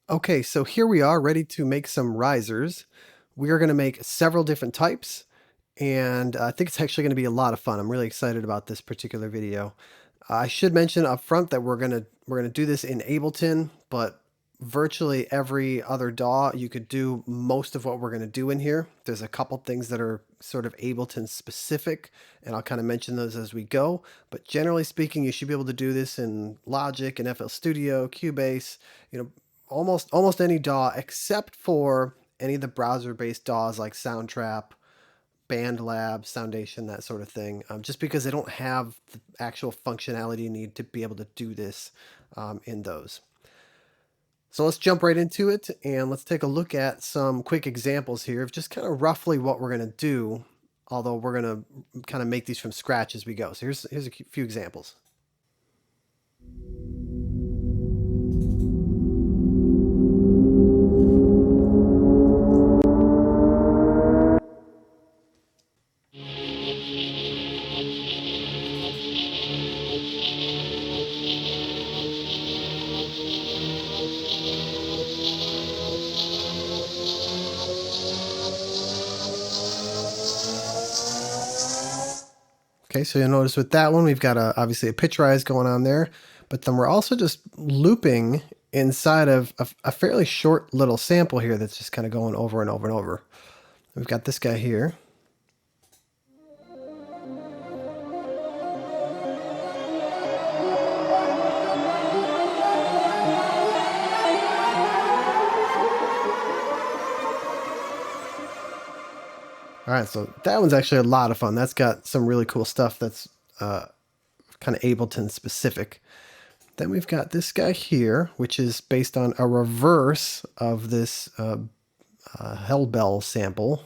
Okay, so here we are ready to make some risers. We are going to make several different types, and I think it's actually going to be a lot of fun. I'm really excited about this particular video. I should mention up front that we're gonna do this in Ableton, but virtually every other DAW you could do most of what we're gonna do in here. There's a couple things that are sort of Ableton specific, and I'll kind of mention those as we go. But generally speaking, you should be able to do this in Logic and FL Studio, Cubase, you know, almost any DAW except for any of the browser-based DAWs like Soundtrap, BandLab, Soundation, that sort of thing, just because they don't have the actual functionality you need to be able to do this in those. So let's jump right into it and let's take a look at some quick examples here of just kind of roughly what we're going to do, although we're going to kind of make these from scratch as we go. So here's a few examples. Okay, so you'll notice with that one, we've got obviously a pitch rise going on there, but then we're also just looping inside of a fairly short little sample here that's just kind of going over and over and over. We've got this guy here. All right, so that one's actually a lot of fun. That's got some really cool stuff that's kind of Ableton specific. Then we've got this guy here, which is based on a reverse of this Hell Bell sample.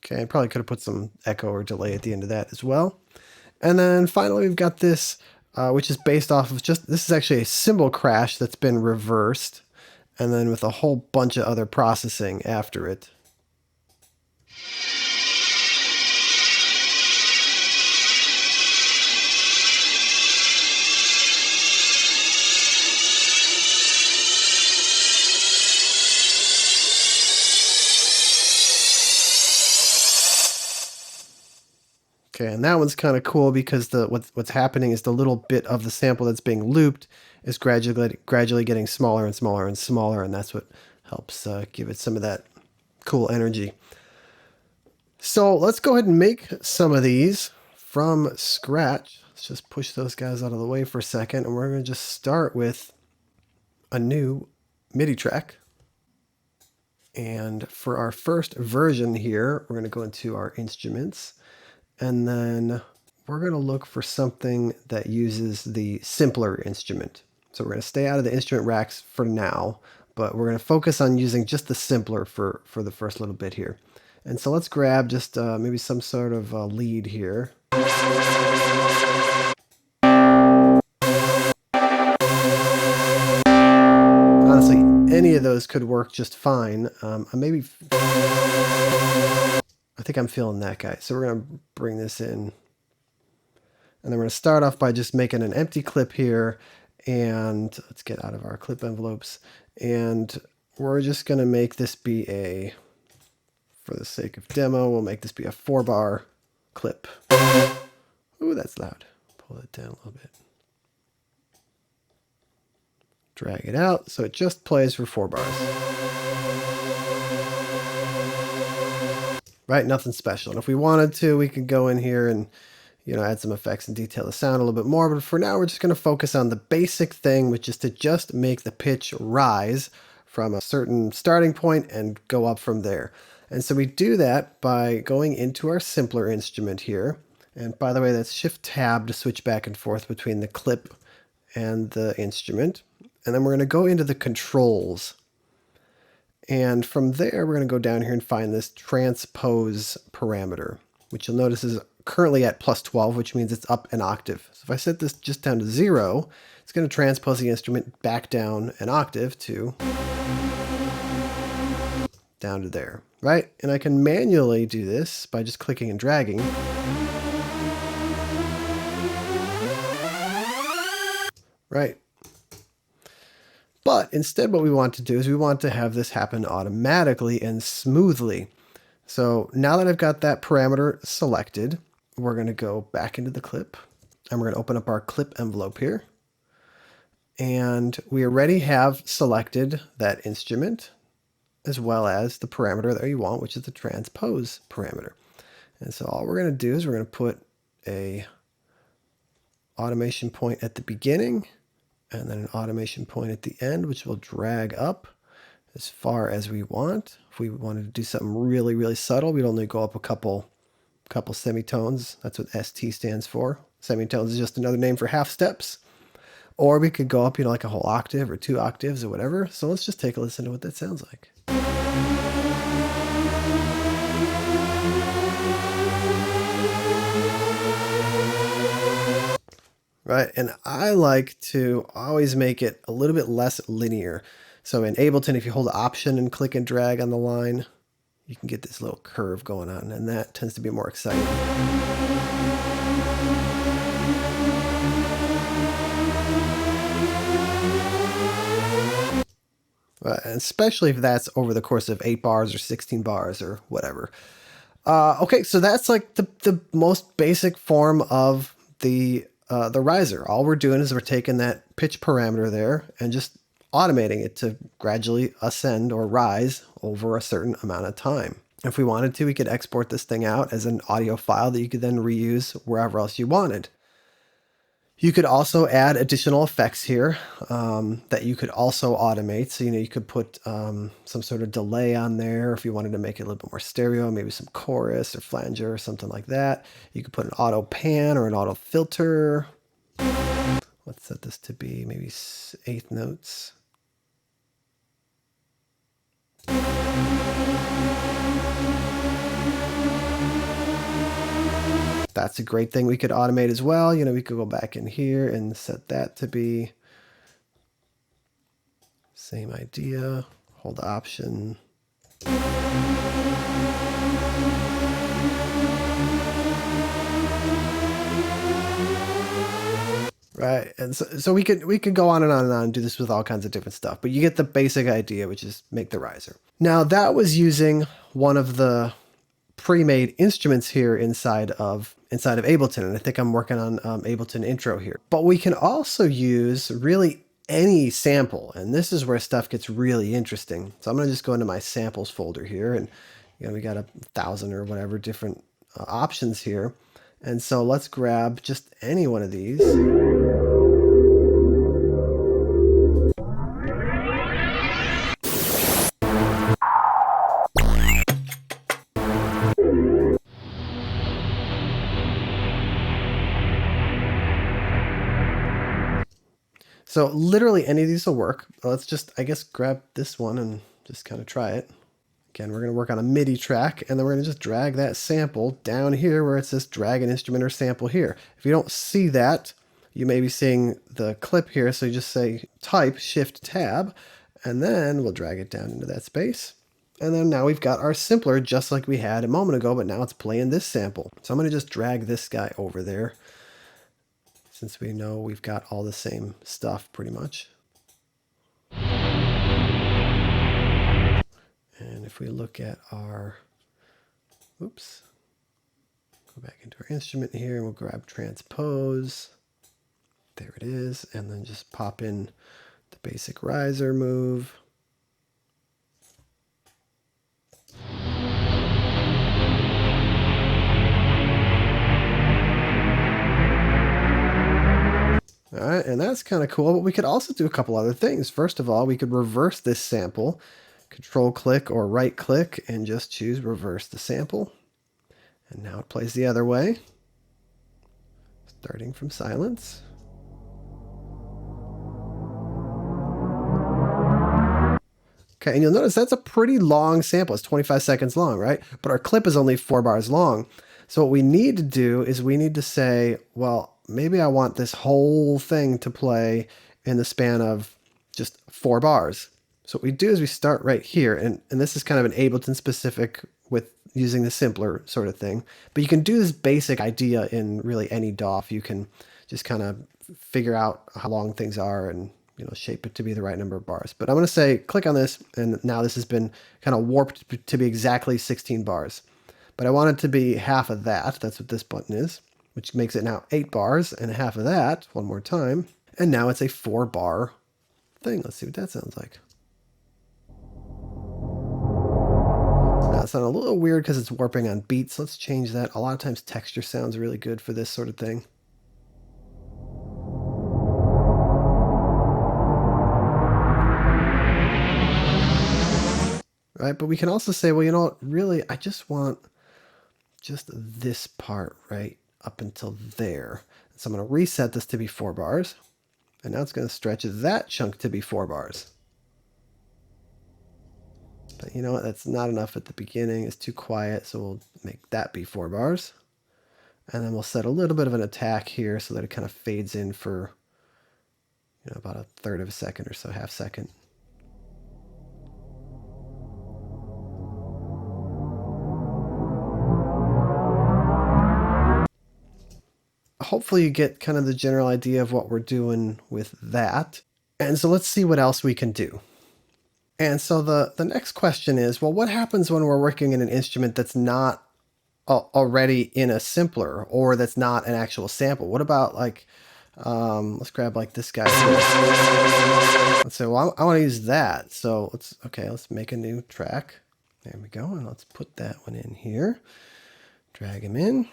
Okay, I probably could have put some echo or delay at the end of that as well. And then finally, we've got this, which is based off of this is actually a cymbal crash that's been reversed, and then with a whole bunch of other processing after it. Okay, and that one's kind of cool because what's happening is the little bit of the sample that's being looped is gradually getting smaller and smaller and smaller, and that's what helps give it some of that cool energy. So let's go ahead and make some of these from scratch. Let's just push those guys out of the way for a second, and we're going to just start with a new MIDI track. And for our first version here, we're going to go into our instruments. And then we're going to look for something that uses the simpler instrument. So we're going to stay out of the instrument racks for now, but we're going to focus on using just the simpler for the first little bit here. And so let's grab just maybe some sort of lead here. Honestly, any of those could work just fine. I think I'm feeling that guy. So we're going to bring this in. And then we're going to start off by just making an empty clip here. And let's get out of our clip envelopes. And we're just going to make this be for the sake of demo, we'll make this be a 4-bar clip. Ooh, that's loud. Pull it down a little bit. Drag it out so it just plays for 4 bars. Right, nothing special. And if we wanted to, we could go in here and, add some effects and detail the sound a little bit more. But for now, we're just going to focus on the basic thing, which is to just make the pitch rise from a certain starting point and go up from there. And so we do that by going into our simpler instrument here. And by the way, that's Shift-Tab to switch back and forth between the clip and the instrument. And then we're going to go into the controls. And from there, we're going to go down here and find this transpose parameter, which you'll notice is currently at +12, which means it's up an octave. So if I set this just down to 0, It's going to transpose the instrument back down an octave down to there, right? And I can manually do this by just clicking and dragging. Right. But instead what we want to do is we want to have this happen automatically and smoothly. So now that I've got that parameter selected, we're going to go back into the clip and we're going to open up our clip envelope here. And we already have selected that instrument as well as the parameter that you want, which is the transpose parameter. And so all we're going to do is we're going to put a automation point at the beginning and then an automation point at the end, which will drag up as far as we want. If we wanted to do something really, really subtle, we'd only go up a couple semitones. That's what ST stands for. Semitones is just another name for half steps. Or we could go up, like a whole octave or 2 octaves or whatever. So let's just take a listen to what that sounds like. Right, and I like to always make it a little bit less linear. So in Ableton, if you hold Option and click and drag on the line, you can get this little curve going on, and that tends to be more exciting. And especially if that's over the course of 8 bars or 16 bars or whatever. Okay, so that's like the most basic form of the riser. All we're doing is we're taking that pitch parameter there and just automating it to gradually ascend or rise over a certain amount of time. If we wanted to, we could export this thing out as an audio file that you could then reuse wherever else you wanted. You could also add additional effects here that you could also automate. So, you could put some sort of delay on there if you wanted to make it a little bit more stereo, maybe some chorus or flanger or something like that. You could put an auto pan or an auto filter. Let's set this to be maybe 1/8 notes. That's a great thing we could automate as well. We could go back in here and set that to be same idea. Hold Option. Right, and so we could go on and on and do this with all kinds of different stuff, but you get the basic idea, which is make the riser. Now that was using one of the pre-made instruments here inside of Ableton, and I think I'm working on Ableton Intro here. But we can also use really any sample, and this is where stuff gets really interesting. So I'm going to just go into my samples folder here, and we got 1,000 or whatever different options here. And so let's grab just any one of these. So literally any of these will work. Let's just, I guess, grab this one and just kind of try it. Again, we're going to work on a MIDI track, and then we're going to just drag that sample down here where it says drag an instrument or sample here. If you don't see that, you may be seeing the clip here. So you just say type, shift tab, and then we'll drag it down into that space. And then now we've got our simpler just like we had a moment ago, but now it's playing this sample. So I'm going to just drag this guy over there, since we know we've got all the same stuff pretty much. And if we look at our, oops, go back into our instrument here and we'll grab transpose. There it is. And then just pop in the basic riser move. All right, and that's kind of cool, but we could also do a couple other things. First of all, we could reverse this sample, control click or right click and just choose reverse the sample. And now it plays the other way, starting from silence. Okay, and you'll notice that's a pretty long sample. It's 25 seconds long, right? But our clip is only 4 bars long. So what we need to do is we need to say, well, maybe I want this whole thing to play in the span of just 4 bars. So what we do is we start right here, and this is kind of an Ableton specific with using the simpler sort of thing. But you can do this basic idea in really any DAW. You can just kind of figure out how long things are and shape it to be the right number of bars. But I'm going to say click on this, and now this has been kind of warped to be exactly 16 bars. But I want it to be half of that. That's what this button is, which makes it now 8 bars, and half of that, one more time. And now it's a 4-bar thing. Let's see what that sounds like. Now, it sounds a little weird because it's warping on beats. Let's change that. A lot of times texture sounds really good for this sort of thing. Right, but we can also say, well, really, I just want just this part right up until there. So I'm going to reset this to be 4 bars. And now it's going to stretch that chunk to be 4 bars. But you know what? That's not enough at the beginning. It's too quiet, so we'll make that be 4 bars. And then we'll set a little bit of an attack here so that it kind of fades in for about 1/3 of a second or so, half second. Hopefully you get kind of the general idea of what we're doing with that. And so let's see what else we can do. And so the next question is, well, what happens when we're working in an instrument that's not already in a simpler, or that's not an actual sample? What about like, let's grab like this guy here. Let's say, well, I want to use that. So let's make a new track. There we go. And let's put that one in here. Drag him in.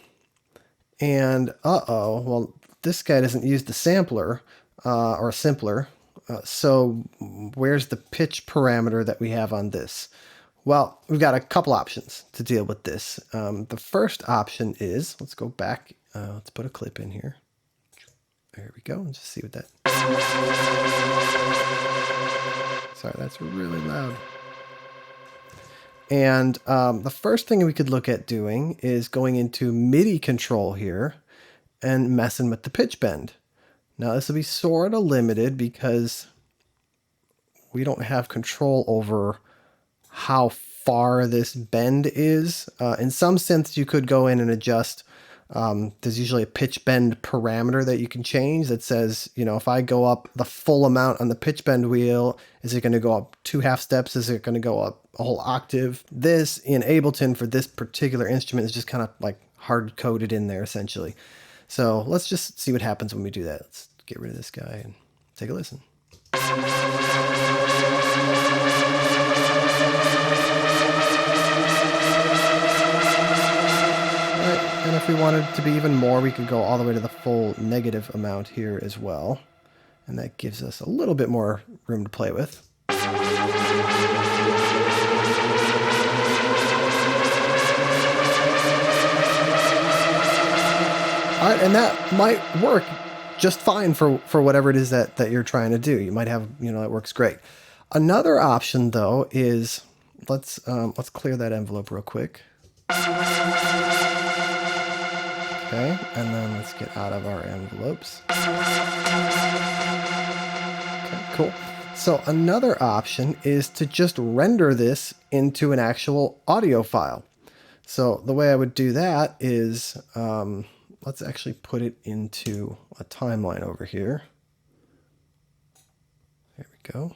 And well, this guy doesn't use the sampler or simpler. So where's the pitch parameter that we have on this? Well, we've got a couple options to deal with this. The first option is, let's go back. Let's put a clip in here. There we go. And just see what that. Sorry, that's really loud. And the first thing we could look at doing is going into MIDI control here and messing with the pitch bend. Now this will be sort of limited because we don't have control over how far this bend is. In some sense, you could go in and adjust. There's usually a pitch bend parameter that you can change that says, if I go up the full amount on the pitch bend wheel, is it going to go up 2 half steps? Is it going to go up a whole octave? This in Ableton for this particular instrument is just kind of like hard coded in there essentially. So let's just see what happens when we do that. Let's get rid of this guy and take a listen. And if we wanted to be even more, we could go all the way to the full negative amount here as well. And that gives us a little bit more room to play with. All right, and that might work just fine for whatever it is that you're trying to do. You might have, that works great. Another option though is, let's clear that envelope real quick. Okay, and then let's get out of our envelopes. Okay, cool. So another option is to just render this into an actual audio file. So the way I would do that is, let's actually put it into a timeline over here. There we go.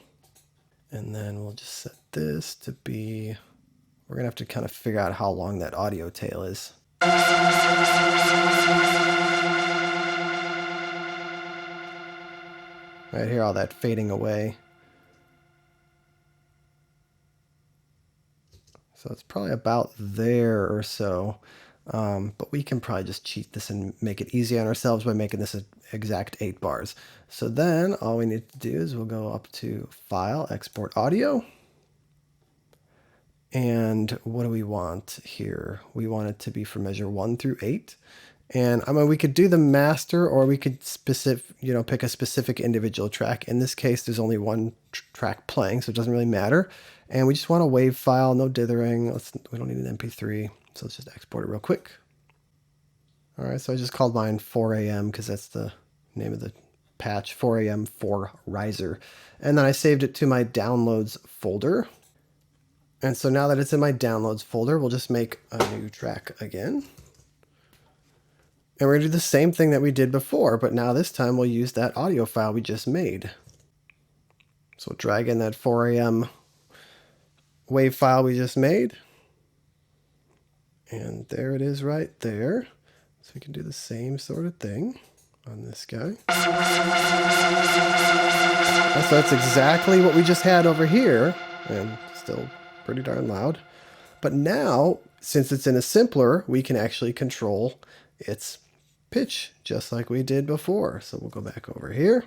And then we'll just set this to be, we're gonna have to kind of figure out how long that audio tail is. Right here, all that fading away. So it's probably about there or so. But we can probably just cheat this and make it easy on ourselves by making this an exact 8 bars. So then all we need to do is we'll go up to File, Export Audio. And what do we want here? We want it to be for measure 1 through 8. And I mean, we could do the master, or we could pick a specific individual track. In this case, there's only one track playing, so it doesn't really matter. And we just want a WAV file, no dithering. We don't need an MP3, so let's just export it real quick. All right, so I just called mine 4 a.m. because that's the name of the patch, 4 a.m. for riser. And then I saved it to my downloads folder. And so now that it's in my downloads folder, we'll just make a new track again. And we're gonna do the same thing that we did before, but now this time we'll use that audio file we just made. So we'll drag in that 4 a.m. wave file we just made. And there it is right there. So we can do the same sort of thing on this guy. So that's exactly what we just had over here, and still pretty darn loud. But now, since it's in a simpler, we can actually control its pitch just like we did before. So we'll go back over here,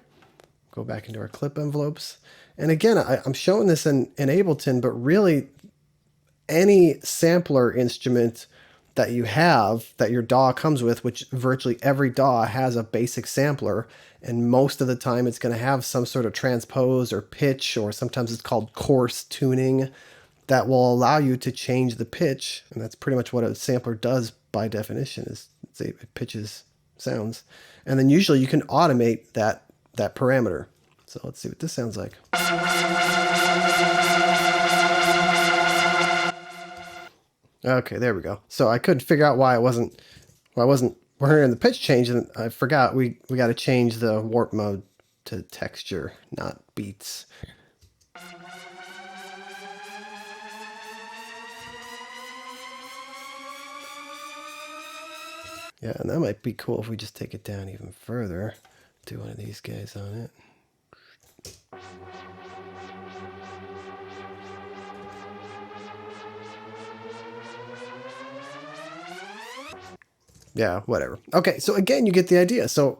go back into our clip envelopes. And again, I'm showing this in Ableton, but really any sampler instrument that you have, that your DAW comes with, which virtually every DAW has a basic sampler, and most of the time it's going to have some sort of transpose or pitch, or sometimes it's called coarse tuning, that will allow you to change the pitch. And that's pretty much what a sampler does by definition, is it pitches sounds. And then usually you can automate that parameter. So let's see what this sounds like. Okay, there we go. So I couldn't figure out why I wasn't hearing the pitch change, and I forgot we got to change the warp mode to texture, not beats. Yeah, and that might be cool if we just take it down even further. Do one of these guys on it. Yeah, whatever. Okay, so again, you get the idea. So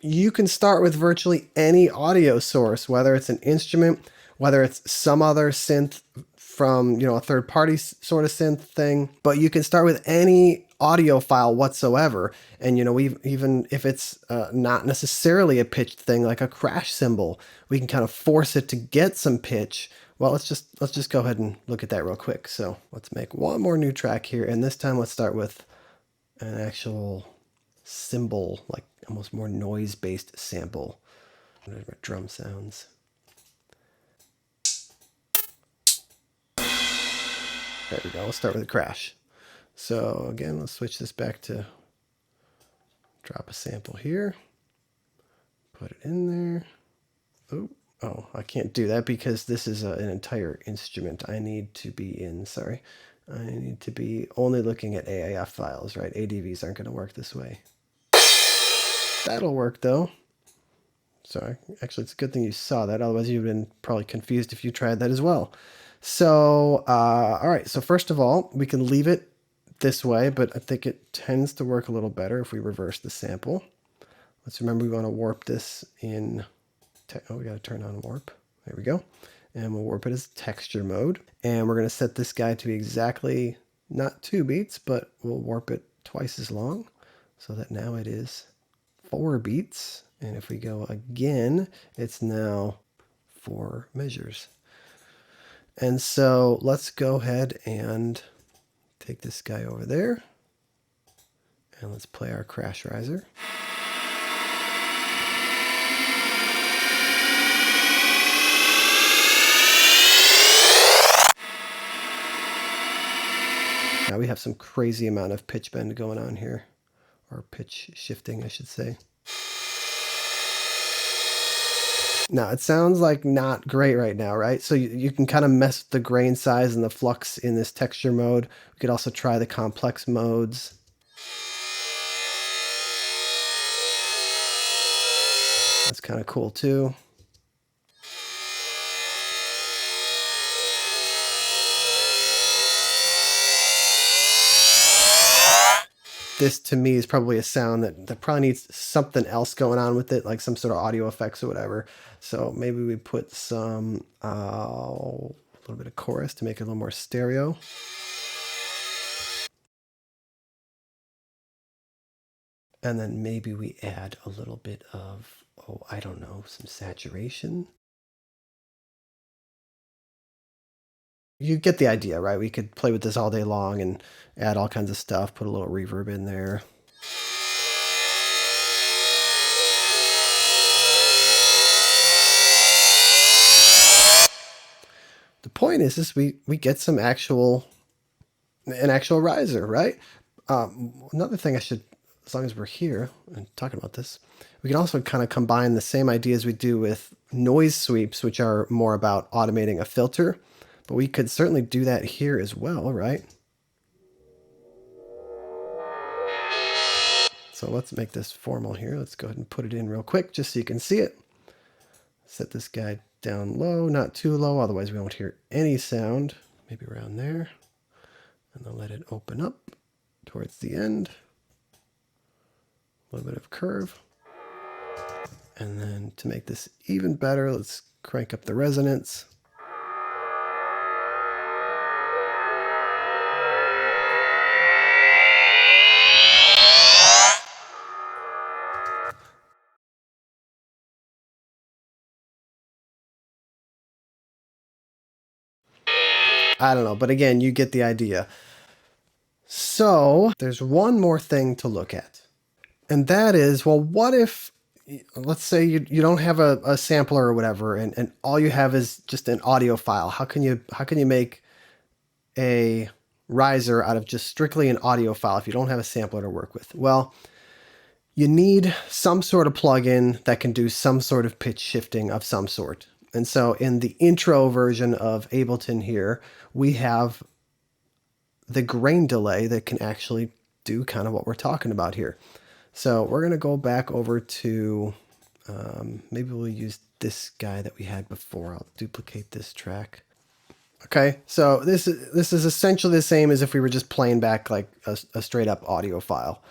you can start with virtually any audio source, whether it's an instrument, whether it's some other synth from, a third party sort of synth thing, but you can start with any audio file whatsoever. And, even if it's not necessarily a pitched thing, like a crash cymbal, we can kind of force it to get some pitch. Well, let's just go ahead and look at that real quick. So let's make one more new track here. And this time let's start with an actual cymbal, like almost more noise-based sample. Drum sounds. There we go. We'll start with a crash. So again, let's switch this back to drop a sample here. Put it in there. Oh, I can't do that because this is an entire instrument. I need to be only looking at AIF files, right? ADVs aren't going to work this way. That'll work though. Sorry, actually, it's a good thing you saw that. Otherwise, you'd been probably confused if you tried that as well. So, all right. So first of all, we can leave it this way, but I think it tends to work a little better if we reverse the sample. Let's remember we want to warp this in. We got to turn on warp. There we go. And we'll warp it as texture mode. And we're going to set this guy to be exactly not 2 beats, but we'll warp it twice as long so that now it is 4 beats. And if we go again, it's now 4 measures. And so let's go ahead and take this guy over there. And let's play our crash riser. Now we have some crazy amount of pitch bend going on here, or pitch shifting, I should say. Now it sounds like not great right now, right? So you can kind of mess with the grain size and the flux in this texture mode. We could also try the complex modes. That's kind of cool too. This to me is probably a sound that probably needs something else going on with it, like some sort of audio effects or whatever. So maybe we put some a little bit of chorus to make it a little more stereo. And then maybe we add a little bit of, I don't know, some saturation. You get the idea, right? We could play with this all day long and add all kinds of stuff, put a little reverb in there. The point is we get some an actual riser, right? Another thing I should, as long as we're here and talking about this, we can also kind of combine the same ideas we do with noise sweeps, which are more about automating a filter, but we could certainly do that here as well, right? So let's make this formal here. Let's go ahead and put it in real quick just so you can see it. Set this guy down low, not too low, otherwise we won't hear any sound. Maybe around there. And then let it open up towards the end. A little bit of curve. And then to make this even better, let's crank up the resonance. I don't know, but again, you get the idea. So there's one more thing to look at. And that is, well, what if, let's say you don't have a sampler or whatever, and all you have is just an audio file. How can you make a riser out of just strictly an audio file if you don't have a sampler to work with? Well, you need some sort of plugin that can do some sort of pitch shifting of some sort. And so in the intro version of Ableton here, we have the grain delay that can actually do kind of what we're talking about here. So we're going to go back over to, maybe we'll use this guy that we had before. I'll duplicate this track. Okay, so this is essentially the same as if we were just playing back like a straight up audio file.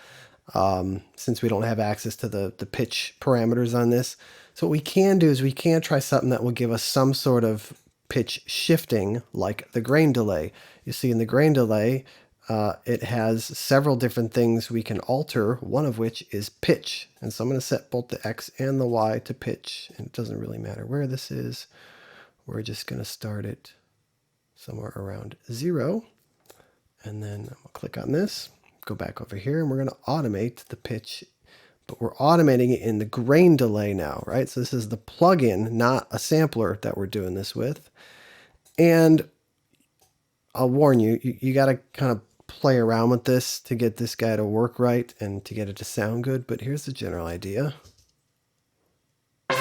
Since we don't have access to the pitch parameters on this. So what we can do is we can try something that will give us some sort of pitch shifting, like the grain delay. You see in the grain delay, it has several different things we can alter, one of which is pitch. And so I'm going to set both the X and the Y to pitch. And it doesn't really matter where this is. We're just going to start it somewhere around 0. And then I'm going to click on this, go back over here, and we're going to automate the pitch. But we're automating it in the grain delay now, right? So this is the plugin, not a sampler that we're doing this with. And I'll warn you, you got to kind of play around with this to get this guy to work right and to get it to sound good. But here's the general idea. Now,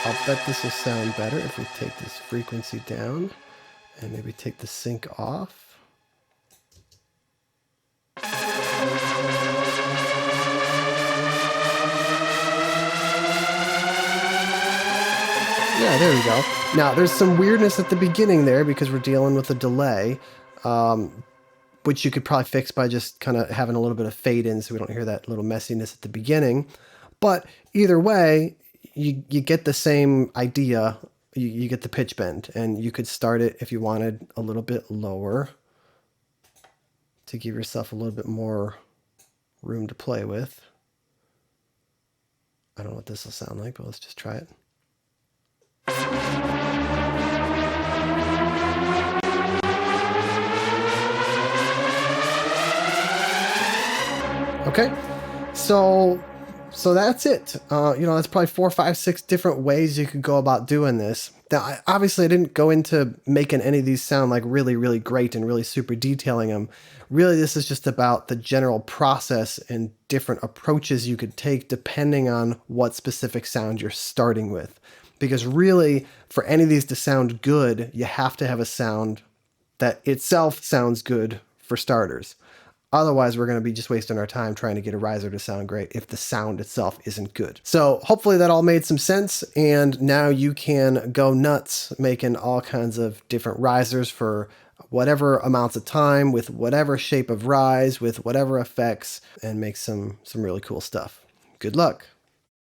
I'll bet this will sound better if we take this frequency down and maybe take the sync off. Yeah, there we go. Now, there's some weirdness at the beginning there because we're dealing with a delay, which you could probably fix by just kind of having a little bit of fade in so we don't hear that little messiness at the beginning. But either way, you get the same idea. You get the pitch bend, and you could start it if you wanted a little bit lower to give yourself a little bit more room to play with. I don't know what this will sound like, but let's just try it. Okay, so that's it. That's probably 4, 5, 6 different ways you could go about doing this. Now, obviously, I didn't go into making any of these sound like really, really great and really super detailing them. Really, this is just about the general process and different approaches you could take depending on what specific sound you're starting with. Because really, for any of these to sound good, you have to have a sound that itself sounds good for starters. Otherwise, we're going to be just wasting our time trying to get a riser to sound great if the sound itself isn't good. So hopefully that all made some sense, and now you can go nuts making all kinds of different risers for whatever amounts of time, with whatever shape of rise, with whatever effects, and make some really cool stuff. Good luck.